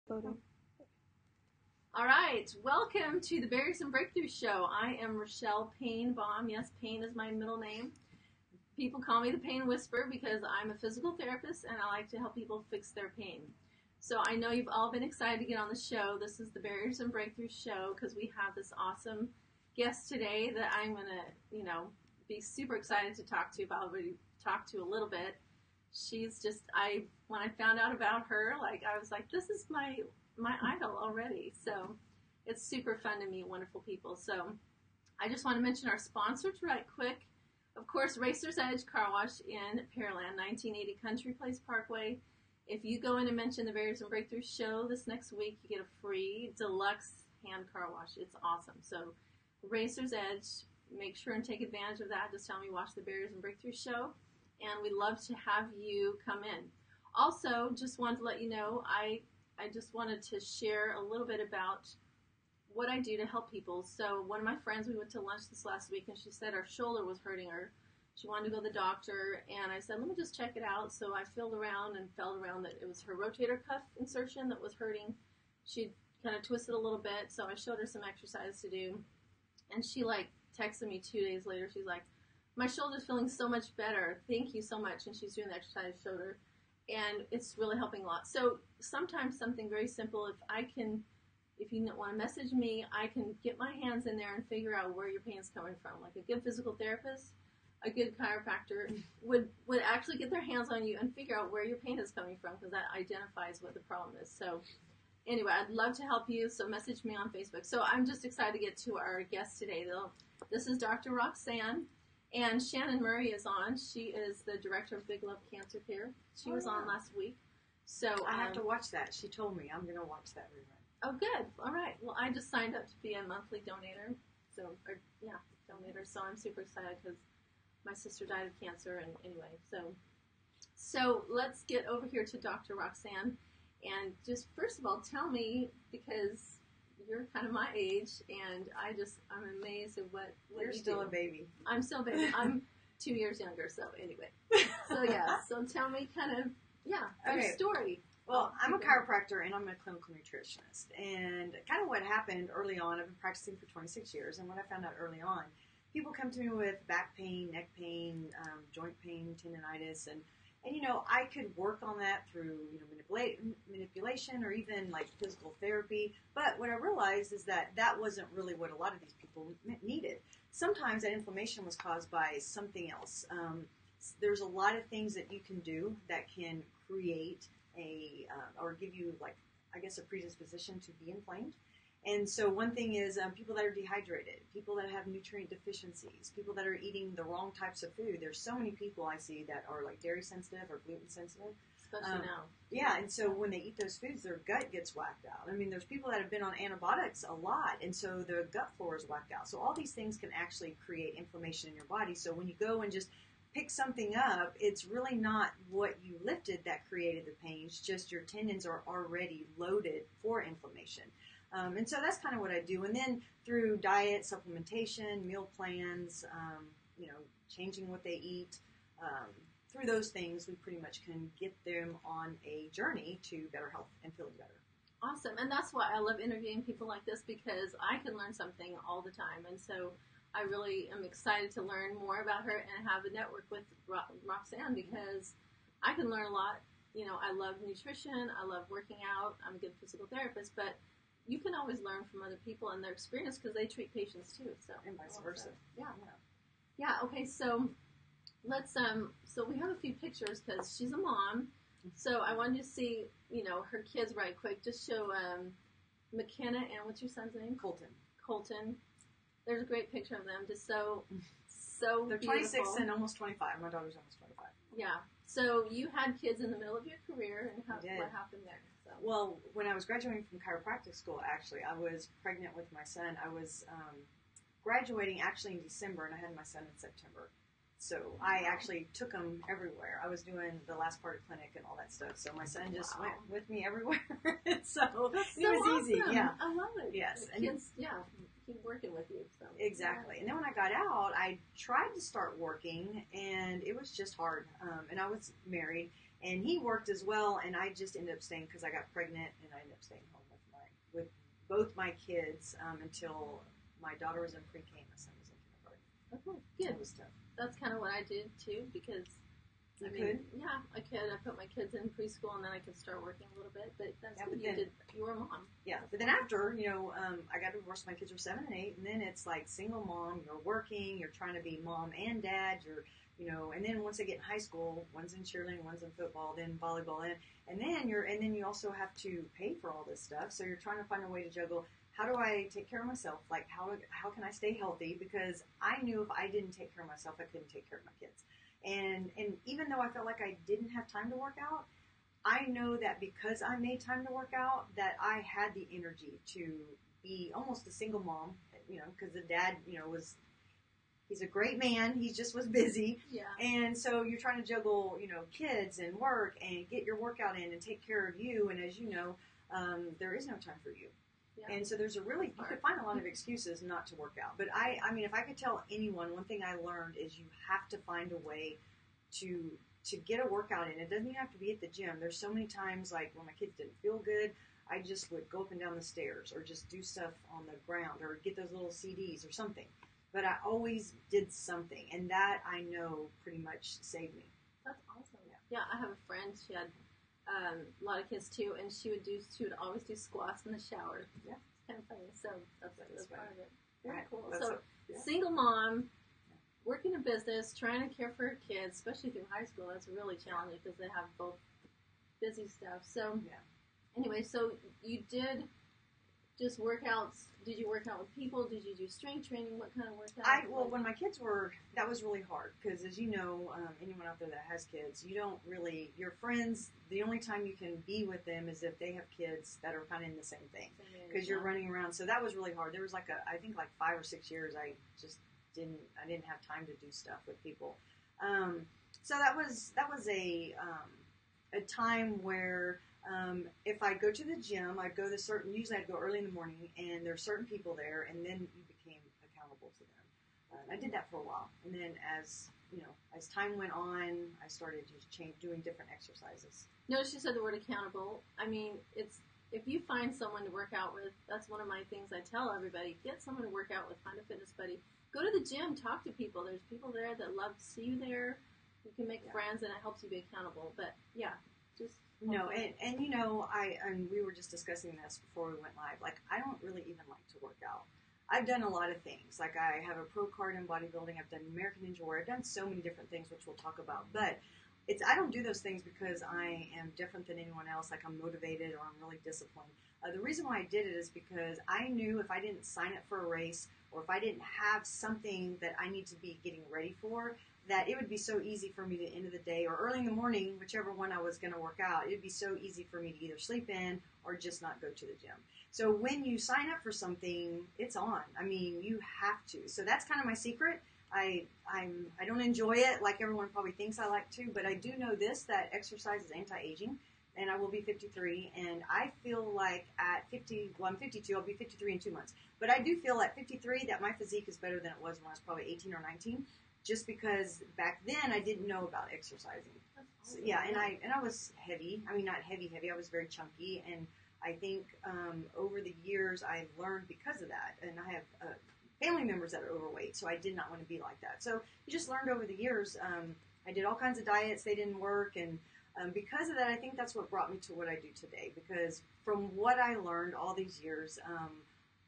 Photo. All right, welcome to the Barriers and Breakthroughs show. I am Rochelle Payne-Baum. Yes, Payne is my middle name. People call me the Pain Whisperer because I'm a physical therapist and I like to help people fix their pain. So I know you've all been excited to get on the show. This is the Barriers and Breakthroughs show because we have this awesome guest today that I'm going to, be super excited to talk to. I've already talked to a little bit. She's just, when I found out about her, I was like, this is my idol already. So it's super fun to meet wonderful people. So I just want to mention our sponsors right quick. Of course, Racer's Edge Car Wash in Pearland, 1980 Country Place Parkway. If you go in and mention the Barriers and Breakthroughs show this next week, you get a free deluxe hand car wash. It's awesome. So Racer's Edge, make sure and take advantage of that. Just tell me watch the Barriers and Breakthroughs show. And we'd love to have you come in. Also, just wanted to let you know, I just wanted to share a little bit about what I do to help people. So one of my friends, we went to lunch this last week, and she said her shoulder was hurting her. She wanted to go to the doctor, and I said, let me just check it out. So I felt around that it was her rotator cuff insertion that was hurting. She kind of twisted a little bit, so I showed her some exercise to do. And she texted me 2 days later. She's like, my shoulder's feeling so much better. Thank you so much. And she's doing the exercise I showed her. And it's really helping a lot. So sometimes something very simple, if you want to message me, I can get my hands in there and figure out where your pain's coming from. Like a good physical therapist, a good chiropractor would actually get their hands on you and figure out where your pain is coming from because that identifies what the problem is. So anyway, I'd love to help you. So message me on Facebook. So I'm just excited to get to our guest today, though. This is Dr. Roxanne. And Shannon Murray is on. She is the director of Big Love Cancer Care. She was on last week. So I have to watch that. She told me I'm going to watch that rerun. Oh, good. All right. Well, I just signed up to be a monthly donator. Donator. So I'm super excited because my sister died of cancer. And anyway, so let's get over here to Dr. Roxanne. And just first of all, tell me, because you're kind of my age, and I'm amazed at what You're you still do. a baby. I'm still a baby. I'm 2 years younger, so anyway. So tell me your story. Well, I'm a chiropractor and I'm a clinical nutritionist. And kind of what happened early on, I've been practicing for 26 years, and what I found out early on, people come to me with back pain, neck pain, joint pain, tendinitis, and I could work on that through, manipulation or even physical therapy. But what I realized is that wasn't really what a lot of these people needed. Sometimes that inflammation was caused by something else. There's a lot of things that you can do that can create or give you a predisposition to be inflamed. And so one thing is people that are dehydrated, people that have nutrient deficiencies, people that are eating the wrong types of food. There's so many people I see that are dairy sensitive or gluten sensitive. Especially now. Yeah, and so when they eat those foods, their gut gets whacked out. I mean, there's people that have been on antibiotics a lot, and so their gut flora is whacked out. So all these things can actually create inflammation in your body. So when you go and just pick something up, it's really not what you lifted that created the pain. It's just your tendons are already loaded for inflammation. And so that's kind of what I do. And then through diet, supplementation, meal plans, changing what they eat, through those things, we pretty much can get them on a journey to better health and feeling better. Awesome. And that's why I love interviewing people like this, because I can learn something all the time. And so I really am excited to learn more about her and have a network with Roxanne, because I can learn a lot. I love nutrition. I love working out. I'm a good physical therapist, but you can always learn from other people and their experience because they treat patients too. So and vice versa. Yeah. Okay. So let's so we have a few pictures because she's a mom. So I wanted you to see her kids right quick. Just show McKenna and what's your son's name? Colton. There's a great picture of them. Just so they're beautiful. 26 and almost 25. My daughter's almost 25. Yeah. So you had kids in the middle of your career, and what happened there? So. Well, when I was graduating from chiropractic school, actually, I was pregnant with my son. I was graduating actually in December, and I had my son in September. So I actually took him everywhere. I was doing the last part of clinic and all that stuff. So my son just went with me everywhere. so it was awesome. easy. Yeah, I love it. Yes, the kids, keep working with you. So. Exactly. And then when I got out, I tried to start working, and it was just hard. And I was married. And he worked as well, and I just ended up staying because I got pregnant, and I ended up staying home with both my kids until my daughter was in pre-K and my son was in kindergarten. Okay, good. It was tough. That's kind of what I did too, because You could? Yeah, I could. I put my kids in preschool, and then I could start working a little bit. But that's Yeah, what but you were a mom. Yeah, but then after, I got divorced. My kids were 7 and 8, and then it's like single mom. You're working. You're trying to be mom and dad. And then once they get in high school, one's in cheerleading, one's in football, then volleyball, and then you also have to pay for all this stuff. So you're trying to find a way to juggle. How do I take care of myself? Like how can I stay healthy? Because I knew if I didn't take care of myself, I couldn't take care of my kids. And even though I felt like I didn't have time to work out, I know that because I made time to work out, that I had the energy to be almost a single mom, because the dad, he's a great man. He just was busy. Yeah. And so you're trying to juggle, kids and work and get your workout in and take care of you. And as you know, there is no time for you. Yeah. And so you could find a lot of excuses not to work out. But I mean, if I could tell anyone, one thing I learned is you have to find a way to get a workout in. It doesn't even have to be at the gym. There's so many times, like when my kids didn't feel good, I just would go up and down the stairs or just do stuff on the ground or get those little CDs or something. But I always did something, and that I know pretty much saved me. That's awesome. Yeah, I have a friend. She had a lot of kids too, and she would always do squats in the shower. Yeah, it's kind of funny. So that's part of it. Very right. cool. So single mom, working a business, trying to care for her kids, especially through high school. That's really challenging because they have both busy stuff. So anyway, so you did just workouts. Did you work out with people? Did you do strength training? What kind of workouts? When my kids were, that was really hard because, as you know, anyone out there that has kids, you don't really, your friends, the only time you can be with them is if they have kids that are kind of in the same thing because you're running around. So that was really hard. There was I think 5 or 6 years I just didn't have time to do stuff with people. So that was a time where if I go to the gym, usually I'd go early in the morning, and there's certain people there, and then you became accountable to them. I did that for a while, and then as time went on, I started just doing different exercises. Notice you said the word accountable. I mean, if you find someone to work out with, that's one of my things I tell everybody, get someone to work out with, find a fitness buddy. Go to the gym, talk to people. There's people there that love to see you there. You can make friends, and it helps you be accountable. But, just... No, and we were just discussing this before we went live. Like, I don't really even like to work out. I've done a lot of things. Like, I have a pro card in bodybuilding. I've done American Ninja Warrior. I've done so many different things, which we'll talk about. But I don't do those things because I am different than anyone else. Like, I'm motivated or I'm really disciplined. The reason why I did it is because I knew if I didn't sign up for a race or if I didn't have something that I need to be getting ready for, that it would be so easy for me to end of the day or early in the morning, whichever one I was going to work out, it would be so easy for me to either sleep in or just not go to the gym. So when you sign up for something, it's on. I mean, you have to. So that's kind of my secret. I don't enjoy it like everyone probably thinks I like to, but I do know this, that exercise is anti-aging, and I will be 53, and I feel like at 50, well, I'm 52, I'll be 53 in 2 months, but I do feel at 53 that my physique is better than it was when I was probably 18 or 19. Just because back then I didn't know about exercising. So, and I was heavy. I mean, not heavy. I was very chunky, and I think over the years I've learned because of that. And I have family members that are overweight, so I did not want to be like that. So you just learned over the years. I did all kinds of diets. They didn't work, and because of that, I think that's what brought me to what I do today. Because from what I learned all these years,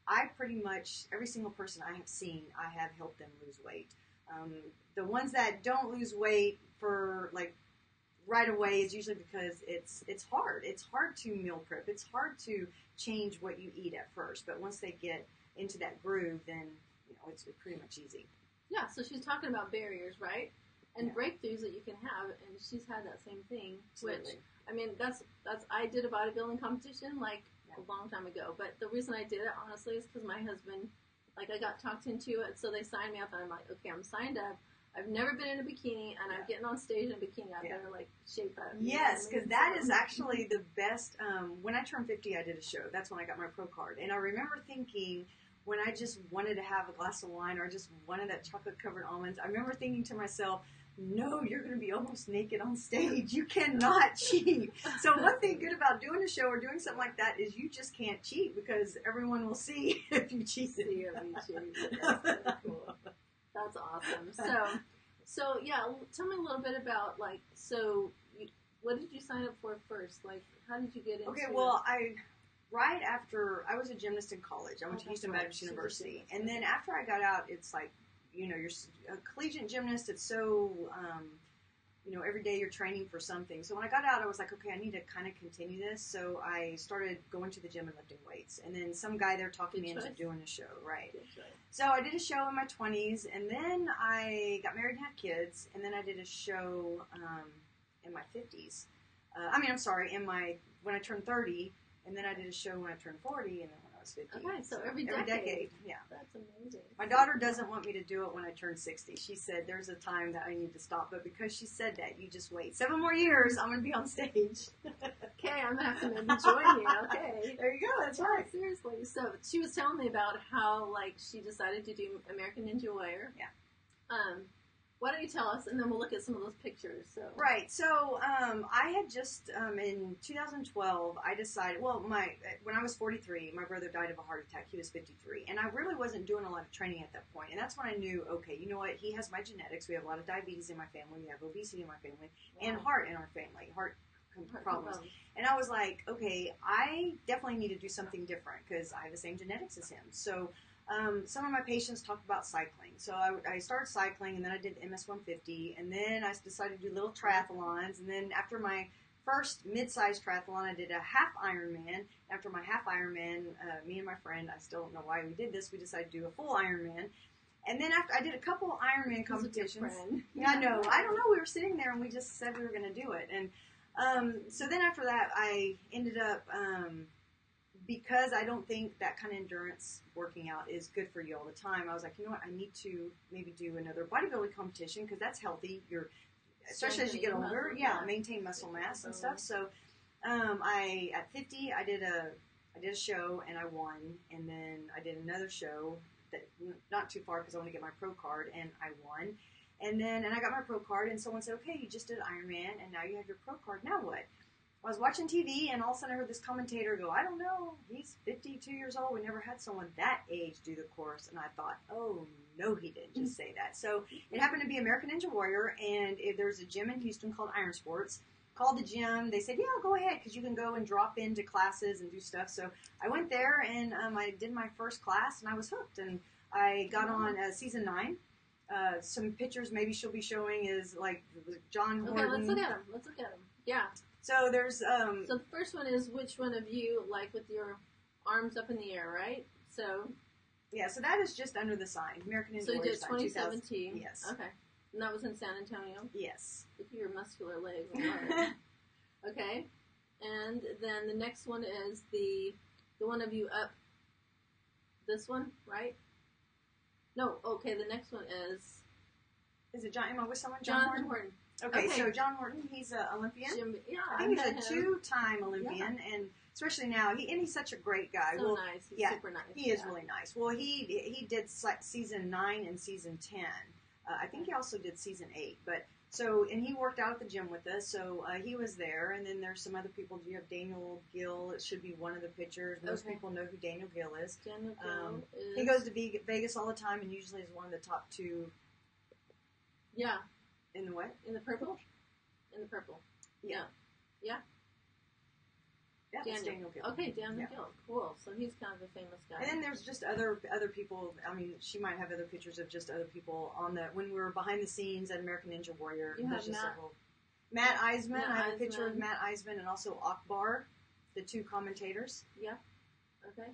I pretty much, every single person I have seen, I have helped them lose weight. The ones that don't lose weight for like right away is usually because it's hard. It's hard to meal prep. It's hard to change what you eat at first. But once they get into that groove, then it's pretty much easy. Yeah. So she's talking about barriers, right? And breakthroughs that you can have, and she's had that same thing. Absolutely. Which I mean, that's I did a bodybuilding competition a long time ago. But the reason I did it honestly is because my husband. Like, I got talked into it, so they signed me up, and I'm like, okay, I'm signed up. I've never been in a bikini, and I'm getting on stage in a bikini. I better, shape up. Yes, because that is actually the best. When I turned 50, I did a show. That's when I got my pro card. And I remember thinking, when I just wanted to have a glass of wine or I just wanted that chocolate-covered almonds, I remember thinking to myself, no, you're going to be almost naked on stage. You cannot cheat. So one thing good about doing a show or doing something like that is you just can't cheat because everyone will see if you cheated. See if you cheated. That's really cool. That's awesome. So yeah, tell me a little bit about what did you sign up for first? Like, how did you get into? Okay, well, right after I was a gymnast in college, I went to Houston Baptist University, and then after I got out, it's like, you're a collegiate gymnast. It's so, every day you're training for something. So when I got out, I was like, okay, I need to kind of continue this. So I started going to the gym and lifting weights. And then some guy there talked me into doing a show, right? So I did a show in my 20s, and then I got married and had kids, and then I did a show in my 50s. When I turned 30, and then I did a show when I turned 40, and then when I was 50. Okay, so every decade. Yeah. That's amazing. My daughter doesn't want me to do it when I turn 60. She said there's a time that I need to stop, but because she said that, you just wait. 7 more years, I'm going to be on stage. Okay, I'm going to have to maybe join you. Okay. There you go, that's right. Seriously. So she was telling me about how, she decided to do American Ninja Warrior. Yeah. Why don't you tell us, and then we'll look at some of those pictures. So. Right. So I had just, in 2012, I decided, when I was 43, my brother died of a heart attack. He was 53. And I really wasn't doing a lot of training at that point. And that's when I knew, okay, you know what? He has my genetics. We have a lot of diabetes in my family. We have obesity in my family. Wow. And heart in our family. Heart problems. And I was like, okay, I definitely need to do something different because I have the same genetics as him. So some of my patients talked about cycling. So I started cycling, and then I did MS 150, and then I decided to do little triathlons. And then after my first mid-sized triathlon, I did a half Ironman. After my half Ironman, me and my friend, I still don't know why we did this, we decided to do a full Ironman. And then after I did a couple Ironman competitions. Yeah, I know. I don't know. We were sitting there, and we just said we were going to do it. And so then after that, I ended up... because I don't think that kind of endurance working out is good for you all the time, I was like, you know what, I need to maybe do another bodybuilding competition because that's healthy. Especially as you get older, maintain muscle mass and stuff. So at 50, I did a show and I won, and then I did another show that not too far because I want to get my pro card, and I won. And I got my pro card, and someone said, okay, you just did Ironman, and now you have your pro card. Now what? I was watching TV, and all of a sudden I heard this commentator go, I don't know, he's 52 years old. We never had someone that age do the course. And I thought, oh, no, he didn't just say that. So it happened to be American Ninja Warrior, and there's a gym in Houston called Iron Sports. Called the gym. They said, yeah, go ahead, because you can go and drop into classes and do stuff. So I went there, and I did my first class, and I was hooked. And I got on season 9. Some pictures maybe she'll be showing is like John Horton. Okay, let's look at him. Yeah. So there's So the first one is which one of you, with your arms up in the air, right? So yeah, so that is just under the sign, American Ninja Warrior. So you did 2017. Yes. Okay. And that was in San Antonio. Yes. Look at your muscular legs. Okay. And then the next one is the one of you up. This one, right? No. Okay. The next one is. Is it John? Am I with someone? Jonathan Horton. Okay, so John Horton, he's an Olympian. I think he's a 2-time Olympian, and especially now, he's such a great guy. So nice. He's super nice. He is really nice. Well, he did season 9 and season 10. I think he also did season 8. And he worked out at the gym with us, so he was there. And then there's some other people. You have Daniel Gill. It should be one of the pictures. Most people know who Daniel Gill is. Daniel Gill is... He goes to Vegas all the time, and usually is one of the top 2. Yeah. In the what? In the purple? In the purple. Yeah. Yeah? Yeah, Daniel Gill. Okay, Daniel Gill. Cool. So he's kind of a famous guy. And then there's just other people. I mean, she might have other pictures of just other people when we were behind the scenes at American Ninja Warrior. You have Matt Eisman. I have a picture of Matt Eisman and also Akbar, the 2 commentators. Yeah. Okay.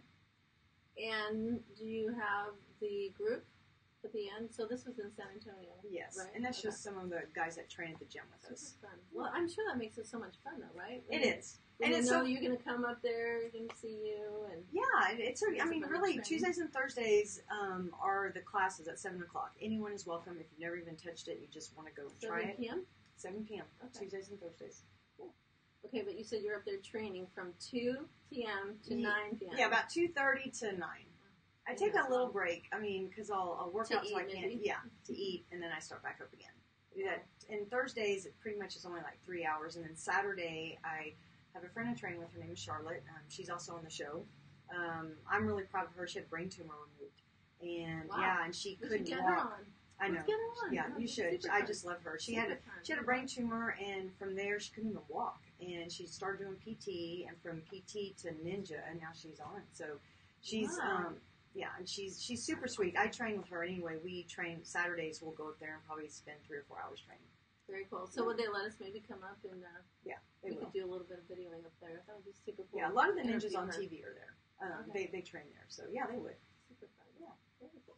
And do you have the group at the end? So this was in San Antonio. Yes. Right? And that's just some of the guys that train at the gym with us. Super fun. Well, I'm sure that makes it so much fun, though, right? It is. And it's so you're going to come up there, you're going to see you, and it's. I mean, really, Tuesdays and Thursdays are the classes at 7:00. Anyone is welcome. If you've never even touched it, you just want to go and try it. 7 p.m. 7 p.m. Okay. Tuesdays and Thursdays. Cool. Okay, but you said you're up there training from 2 p.m. to 9 p.m. Yeah, about 2:30 to 9. I take a little break. I mean, because I'll work out till I can't. Yeah, to eat, and then I start back up again. I do that and Thursdays, it pretty much is only like 3 hours. And then Saturday, I have a friend I train with. Her name is Charlotte. She's also on the show. I'm really proud of her. She had a brain tumor removed. And and she couldn't walk. I know. Let's get her on. Yeah, you should. I just love her. She had a brain tumor, and from there she couldn't even walk. And she started doing PT, and from PT to Ninja, and now she's on. So she's and she's super sweet. I train with her anyway. We train Saturdays. We'll go up there and probably spend 3 or 4 hours training. Very cool. So would they let us maybe come up and we could do a little bit of videoing up there? That would be super cool. Yeah, a lot of the ninjas on TV are there. They train there. So yeah, they would. Super fun. Yeah, very cool.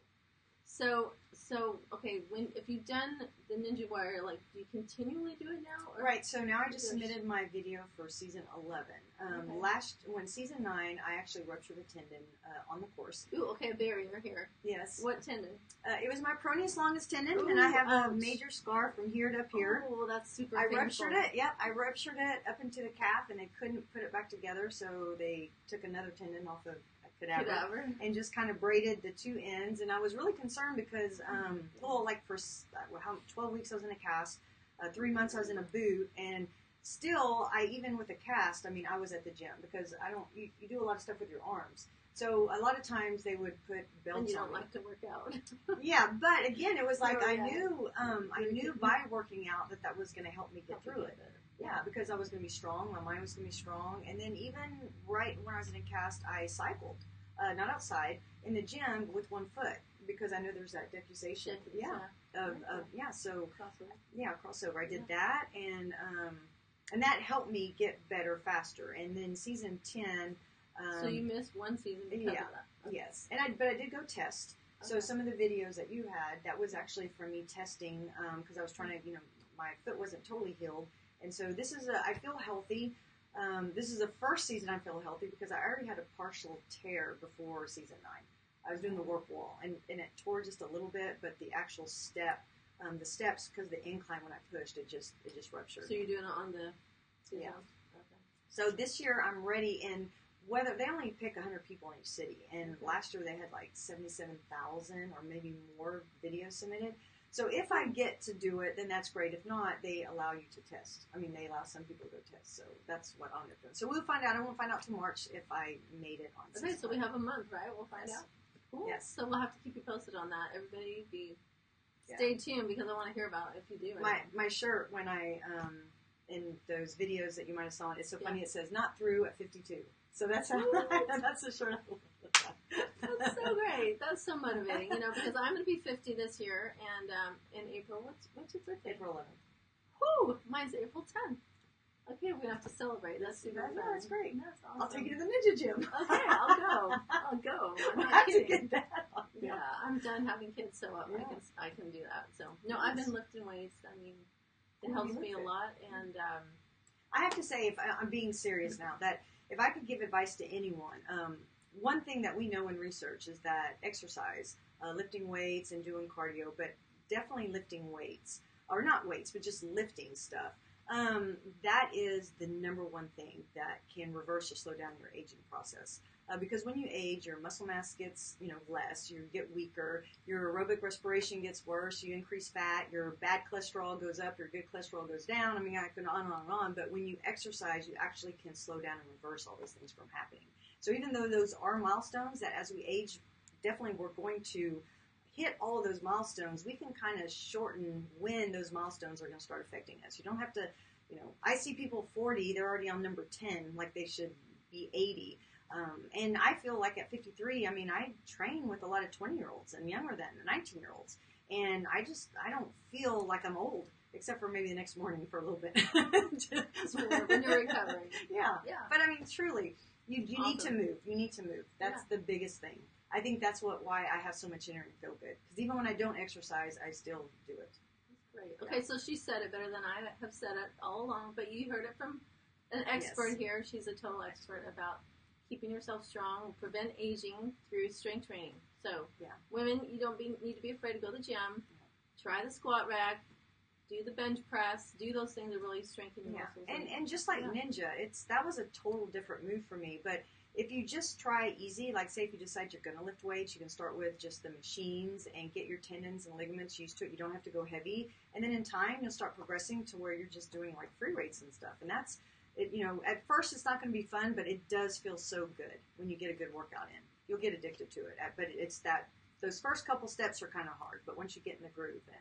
So okay, if you've done the Ninja Wire, like, do you continually do it now? Or right. So now I just submitted my video for season 11. When season 9, I actually ruptured a tendon on the course. Ooh, okay, a barrier here. Yes. What tendon? It was my peroneus longus tendon, and I have a major scar from here to up here. Oh, that's super. I ruptured it. Yep, I ruptured it up into the calf, and they couldn't put it back together, so they took another tendon off of cadaver and just kind of braided the 2 ends. And I was really concerned because, for 12 weeks I was in a cast, 3 months I was in a boot, and still, even with a cast, I was at the gym because you do a lot of stuff with your arms. So a lot of times they would put belts on. And you don't like to work out. Yeah, but again, it was like I knew by working out that was going to help me get through it. Yeah, because I was going to be strong, my mind was going to be strong, and then even right when I was in a cast, I cycled, not outside, in the gym with 1 foot, because I know there's that decussation. Crossover. I did that, and that helped me get better faster. And then season 10. So you missed 1 season because of that. Okay. Yes, but I did go test. Okay. So some of the videos that you had, that was actually for me testing, because I was trying to, my foot wasn't totally healed. And so I feel healthy. This is the first season I feel healthy because I already had a partial tear before season 9. I was doing the work wall, and it tore just a little bit, but the actual steps, because of the incline when I pushed, it just ruptured. So you're doing it on the season? Yeah. Okay. So this year I'm ready, and whether they only pick 100 people in each city, and last year they had like 77,000 or maybe more videos submitted. So if I get to do it, then that's great. If not, they allow you to test. They allow some people to go test. So that's what I'm doing. So we'll find out. I won't find out till March if I made it on. Okay, so we have a month, right? We'll find out. Cool. Yes. So we'll have to keep you posted on that. Everybody stay tuned because I want to hear about it if you do. My shirt, when I in those videos that you might have saw, it's so funny. It says "not through at 52." So that's that's the shirt. That's so great. That's so motivating, because I'm going to be 50 this year, and in April, what's your birthday? April 11th. Whoo! Mine's April 10th. Okay, we have to celebrate. That's super fun. Yeah, that's great. That's awesome. I'll take you to the Ninja Gym. Okay, I'll go. I'm not have kidding. to get that on. Yeah, I'm done having kids, so I can do that. So I've been lifting weights. It helps me a lot, and I have to say, if I'm being serious now, that if I could give advice to anyone, one thing that we know in research is that exercise, lifting weights and doing cardio, but definitely lifting weights, or not weights, but just lifting stuff, that is the number one thing that can reverse or slow down your aging process. Because when you age, your muscle mass gets, less, you get weaker, your aerobic respiration gets worse, you increase fat, your bad cholesterol goes up, your good cholesterol goes down. I can on and on and on, but when you exercise, you actually can slow down and reverse all those things from happening. So even though those are milestones that as we age, definitely we're going to hit all of those milestones, we can kind of shorten when those milestones are going to start affecting us. You don't have to, I see people 40, they're already on number 10, like they should be 80. And I feel like at 53, I train with a lot of 20-year-olds and younger than 19-year-olds. And I don't feel like I'm old, except for maybe the next morning for a little bit. When you're recovering. Yeah. But truly, you need to move. You need to move. That's the biggest thing. I think that's why I have so much energy and feel good. Because even when I don't exercise, I still do it. That's great. Okay, so she said it better than I have said it all along, but you heard it from an expert here. She's a total expert about keeping yourself strong, prevent aging through strength training. So, women, you don't need to be afraid to go to the gym. Try the squat rack. Do the bench press. Do those things that really strengthen your muscles. And just like Ninja, that was a total different move for me. But if you just try easy, like say if you decide you're going to lift weights, you can start with just the machines and get your tendons and ligaments used to it. You don't have to go heavy. And then in time, you'll start progressing to where you're just doing like free weights and stuff. And that's, it, you know, at first it's not going to be fun, but it does feel so good when you get a good workout in. You'll get addicted to it. But it's that, those first couple steps are kind of hard. But once you get in the groove, then.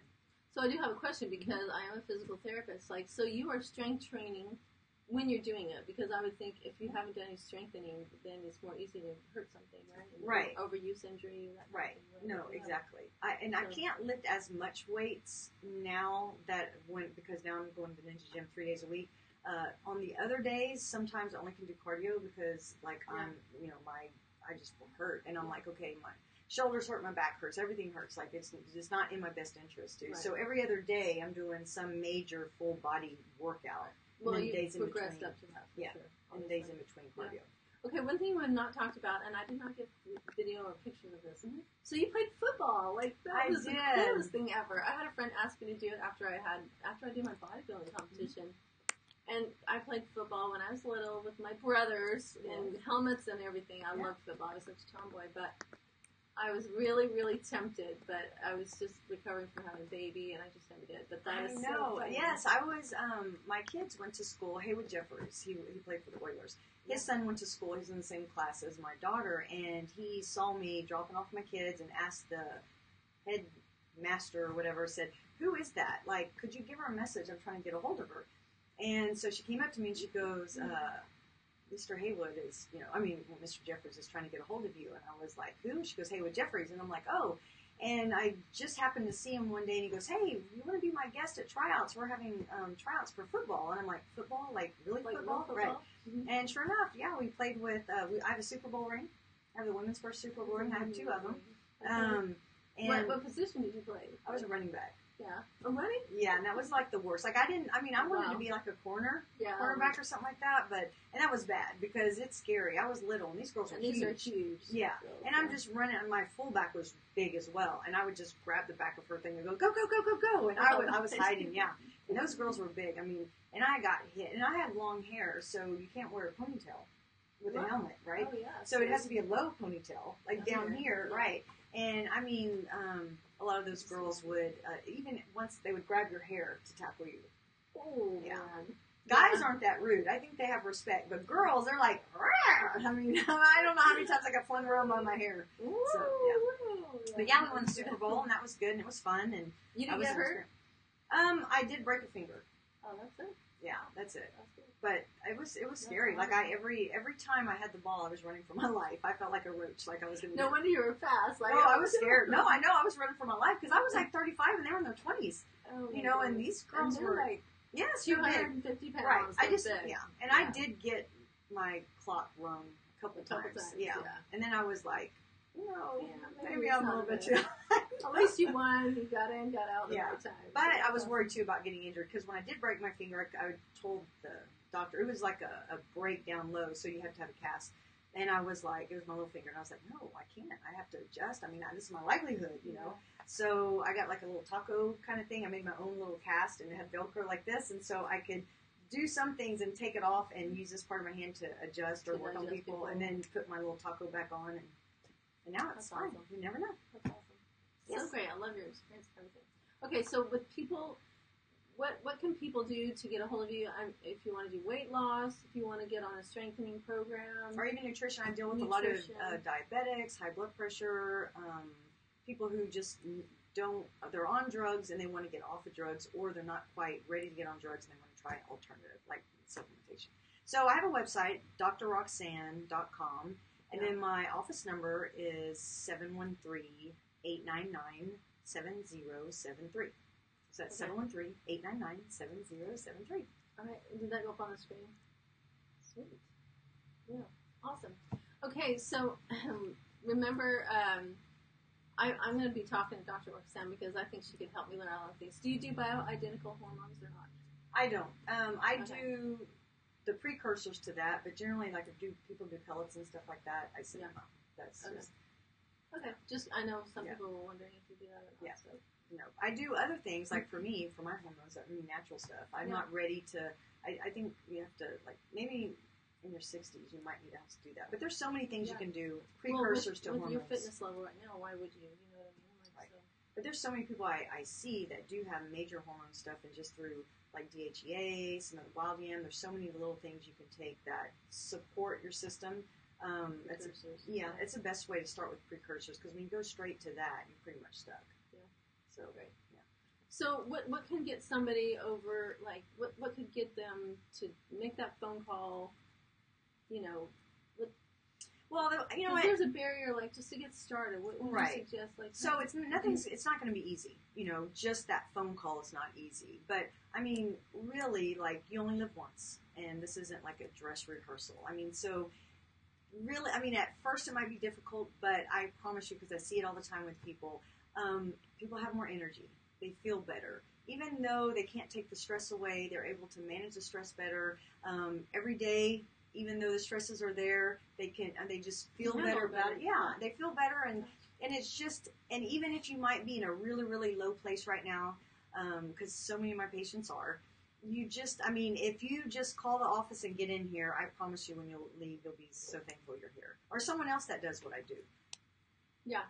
So I do have a question because I am a physical therapist. Like, so you are strength training when you're doing it, because I would think if you haven't done any strengthening, then it's more easy to hurt something, right? Right. Overuse injury. Right. No, exactly. I can't lift as much weights now because now I'm going to the Ninja Gym 3 days a week. On the other days, sometimes I only can do cardio because I just will hurt, and I'm like, okay, my shoulders hurt, my back hurts, everything hurts. Like it's not in my best interest to. Right. So every other day, I'm doing some major full body workout. Well, you progressed up to that, for sure. And days in between cardio. Yeah. Okay, one thing we have not talked about, and I did not get video or pictures of this. Mm-hmm. So you played football. Like, that was the coolest thing ever. I had a friend ask me to do it after I did my bodybuilding competition. Mm-hmm. And I played football when I was little with my brothers and helmets and everything. I loved football. I was such a tomboy, but I was really, really tempted, but I was just recovering from having a baby, and I just never did. But that is so funny. Yes, I was. My kids went to school. Haywood Jeffers, he played for the Oilers. His son went to school. He's in the same class as my daughter, and he saw me dropping off my kids and asked the headmaster or whatever, said, "Who is that? Like, could you give her a message? I'm trying to get a hold of her." And so she came up to me and she goes, Mr. Haywood is, Mr. Jeffers is trying to get a hold of you. And I was like, who? She goes, Haywood Jeffries. And I'm like, oh. And I just happened to see him one day, and he goes, hey, you want to be my guest at tryouts? We're having tryouts for football. And I'm like, football? Like, really football? Right. Mm-hmm. And sure enough, we played with, I have a Super Bowl ring. I have the women's first Super Bowl ring. I have 2 of them. And what position did you play? I was a running back. Yeah. A running? Yeah, and that was like the worst. Like I wanted to be like a cornerback or something like that, and that was bad because it's scary. I was little, and these girls are huge. These are huge. Yeah, and I'm just running, and my fullback was big as well, and I would just grab the back of her thing and go, go, go, go, go, go, and I was hiding, and those girls were big. And I got hit, and I had long hair, so you can't wear a ponytail with a helmet, right? Oh, yeah. So it has to be a low ponytail, like down here, right? And a lot of those girls would, even once they would grab your hair to tackle you. Oh, yeah. Guys aren't that rude. I think they have respect. But girls, they're like, rawr! I don't know how many times I got flung around by my hair. Ooh, so, yeah. But we won the Super Bowl, and that was good, and it was fun. And you didn't get hurt? I did break a finger. Oh, that's it? Yeah, that's it. That's good. But it was scary. Like every time I had the ball, I was running for my life. I felt like a roach. Like I was going to. No wonder you were fast. Like, I was scared. No, I know I was running for my life because I was like 35 and they were in their 20s. Oh, and these girls were like 250 pounds. Right. I did get my clock rung a couple times. Yeah. And then I was like, maybe I'm a little bit too. At least you won. You got in, got out at the right time. But I was worried too about getting injured because when I did break my finger, I told the doctor it was like a break down low, so you have to have a cast. And I was like, it was my little finger, and I was like, no, I can't. I have to adjust. This is my livelihood, So I got like a little taco kind of thing. I made my own little cast, and it had Velcro like this, and so I could do some things and take it off and use this part of my hand to adjust or work on people, and then put my little taco back on, and now it's fine. Awesome. You never know. That's awesome. Yes. So great. I love your experience and everything. Okay, so with people, what can people do to get a hold of you? If you want to do weight loss, if you want to get on a strengthening program. Or even nutrition. I deal with a lot of diabetics, high blood pressure, people who just they're on drugs and they want to get off of drugs, or they're not quite ready to get on drugs and they want to try an alternative, like supplementation. So I have a website, drroxanne.com, and then my office number is 713-899-7073. So that's 713-899-7073. All right. Did that go up on the screen? Sweet. Yeah. Awesome. Okay. So remember, I'm going to be talking to Dr. Roxanne because I think she could help me learn a lot of things. Do you do bioidentical hormones or not? I don't. I do the precursors to that, but generally, like if people do pellets and stuff like that, I say no. That's just... Okay. Just, I know some people were wondering if you do that or not. Yeah. So. No, I do other things, like for me, for my hormones, natural stuff. I'm not ready to, I think you have to, like, maybe in your 60s, you might need to have to do that. But there's so many things you can do, precursors to hormones. With your fitness level right now, why would you? You know what I mean? Right. But there's so many people I see that do have major hormone stuff, and just through like DHEA, some of the wild yam, there's so many little things you can take that support your system. It's the best way to start with precursors, because when you go straight to that, you're pretty much stuck. Yeah. So right. Yeah. So what can get somebody over, like, what could get them to make that phone call, you know? Well, you know what? There's a barrier, like, just to get started. What would you suggest? Like, so it's not going to be easy. You know, just that phone call is not easy. But I mean, really, like, you only live once, and this isn't like a dress rehearsal. I mean, so really, I mean, at first it might be difficult, but I promise you, because I see it all the time with people, people have more energy. They feel better. Even though they can't take the stress away, they're able to manage the stress better. Every day, even though the stresses are there, they just feel better about it. Yeah, they feel better, and it's just, and even if you might be in a really, really low place right now, because so many of my patients are, if you just call the office and get in here, I promise you, when you'll leave, you'll be so thankful you're here. Or someone else that does what I do. Yeah.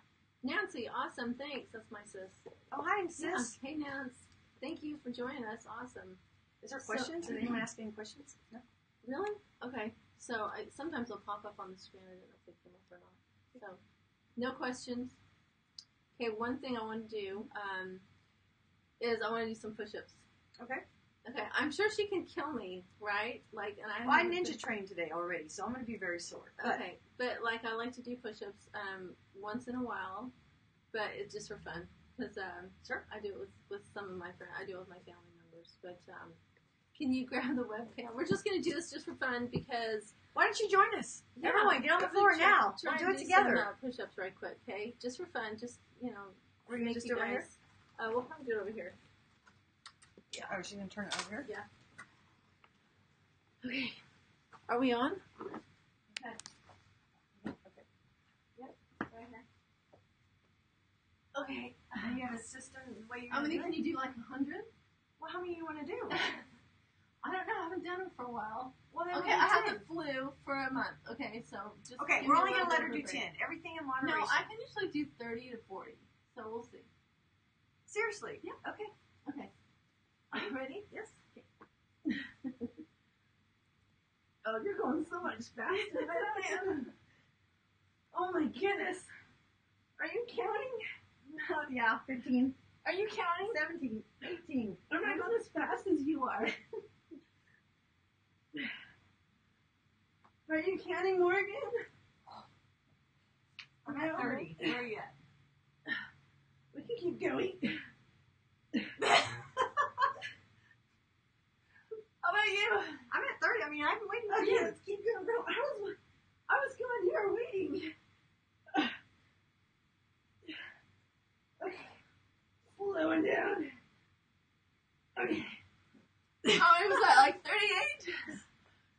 Nancy, awesome. Thanks. That's my sis. Oh, hi, sis. Yeah. Hey, Nance. Thank you for joining us. Awesome. Is there questions? Did anyone ask any questions? No? Really? Okay. So sometimes they'll pop up on the screen. I don't know if they came up or not. So, no questions. Okay, one thing I want to do is I want to do some push-ups. Okay. Okay, I'm sure she can kill me, right? Like, and I ninja trained today already, so I'm going to be very sore. Okay, but like I like to do push-ups once in a while, but it's just for fun. Because sure. I do it with some of my friends. I do it with my family members. But can you grab the webcam? We're just going to do this just for fun because... Why don't you join us? Yeah, everyone, get on the floor now. We'll do it together. Some push-ups right quick, okay? Just for fun. Just, you know... We're going to just do it right here? We'll probably do it over here. Yeah. Oh, she's going to turn it over here? Yeah. Okay. Are we on? Okay. Yep. Right here. Okay. You have a system the way you How many can you do, like 100? Well, how many do you want to do? I don't know. I haven't done it for a while. Well, then okay, I had the flu for a month. Okay, so just... Okay, we're only going to let her do 10. Everything in moderation. No, I can usually do 30 to 40. So we'll see. Seriously? Yeah. Okay. Okay. Are you ready? Yes. Okay. Oh, you're going so much faster than I am. Oh my goodness. Are you counting? Oh, yeah. 15. Are you counting? 17. 18. I'm not going as fast as you are. Are you counting, Morgan? I'm at 30. Where are you at? We can keep going. How about you? I'm at 30. I mean, I've been waiting. Okay, let's keep going. No, I was going here waiting. Okay. Slowing down. Okay. How many was that? Like 38?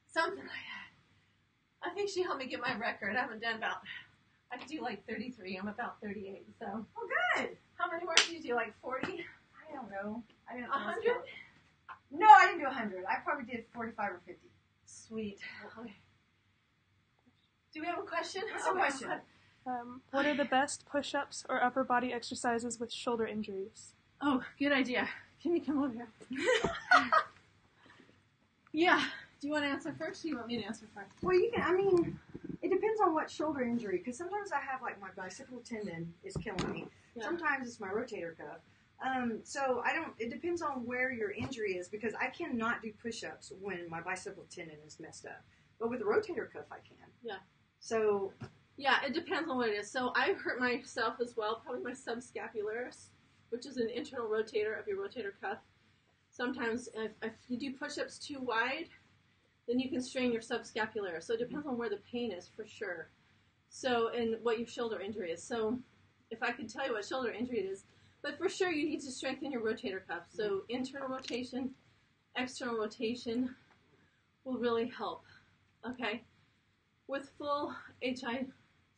Something like that. I think she helped me get my record. I haven't done about... I could do like 33. I'm about 38, so... Oh, good. How many more did you do? Like 40? I don't know. I didn't 100? No, I didn't do 100. I probably did 45 or 50. Sweet. Okay. Do we have a question? What's the question? What are the best push-ups or upper body exercises with shoulder injuries? Oh, good idea. Can you come over here? Yeah. Do you want to answer first, or do you want me to answer first? Well, you can, I mean, it depends on what shoulder injury, because sometimes I have, like, my bicipital tendon is killing me. Yeah. Sometimes it's my rotator cuff. So it depends on where your injury is, because I cannot do push-ups when my bicipital tendon is messed up. But with the rotator cuff, I can. Yeah. So. Yeah, it depends on what it is. So I've hurt myself as well, probably my subscapularis, which is an internal rotator of your rotator cuff. Sometimes if you do push-ups too wide, then you can strain your subscapularis. So it depends on where the pain is for sure. So, and what your shoulder injury is. So if I could tell you what shoulder injury it is, but for sure you need to strengthen your rotator cuff. So internal rotation, external rotation will really help. Okay? With full HI,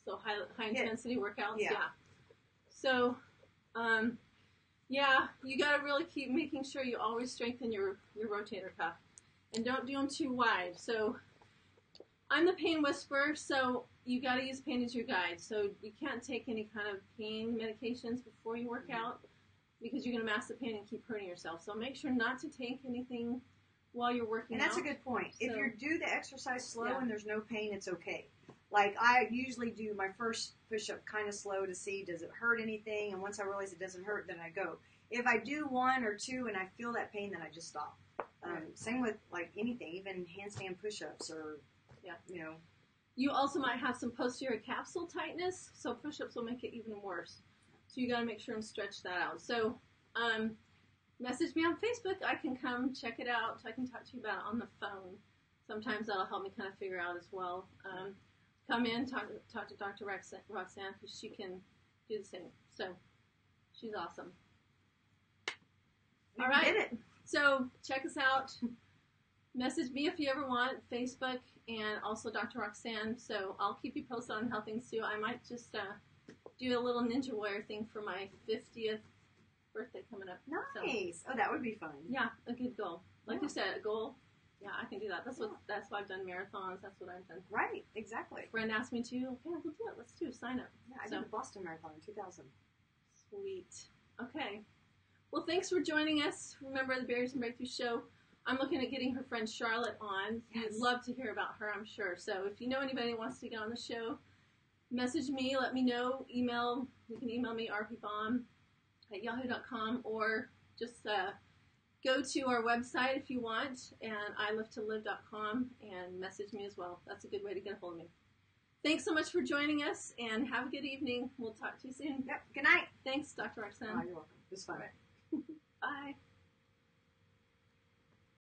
so high intensity workouts, yeah. So, yeah, you got to really keep making sure you always strengthen your rotator cuff. And don't do them too wide. So I'm the pain whisperer, so you got to use pain as your guide. So you can't take any kind of pain medications before you work out because you're going to mask the pain and keep hurting yourself. So make sure not to take anything while you're working out. And that's a good point. So, if you do the exercise slow yeah. and there's no pain, it's okay. Like, I usually do my first push-up kind of slow to see, does it hurt anything? And once I realize it doesn't hurt, then I go. If I do 1 or 2 and I feel that pain, then I just stop. Same with, like, anything, even handstand push-ups or, you know. You also might have some posterior capsule tightness, so push-ups will make it even worse. So you got to make sure and stretch that out. So message me on Facebook. I can come check it out. I can talk to you about it on the phone. Sometimes that'll help me kind of figure out as well. Come in, talk to Dr. Roxanne, because she can do the same. So she's awesome. All right. Did it. So check us out. Message me if you ever want, Facebook, and also Dr. Roxanne. So I'll keep you posted on how things do. I might just do a little ninja warrior thing for my 50th birthday coming up. Nice. So, oh, that would be fun. yeah, a good goal. Like you said, a goal. Yeah, I can do that. That's why I've done marathons. That's what I've done. Right, exactly. A friend asked me to. Okay, we'll do it. Let's do it. Sign up. Yeah, I did the Boston Marathon in 2000. Sweet. Okay. Well, thanks for joining us. Remember the Barriers and Breakthroughs show. I'm looking at getting her friend Charlotte on. Yes. You'd love to hear about her, I'm sure. So if you know anybody who wants to get on the show, message me. Let me know. Email. You can email me, rpbomb@yahoo.com, or just go to our website if you want, and ilivetolive.com, and message me as well. That's a good way to get a hold of me. Thanks so much for joining us, and have a good evening. We'll talk to you soon. Yep. Good night. Thanks, Dr. Roxanne. Oh, you're welcome. It was fun. Bye.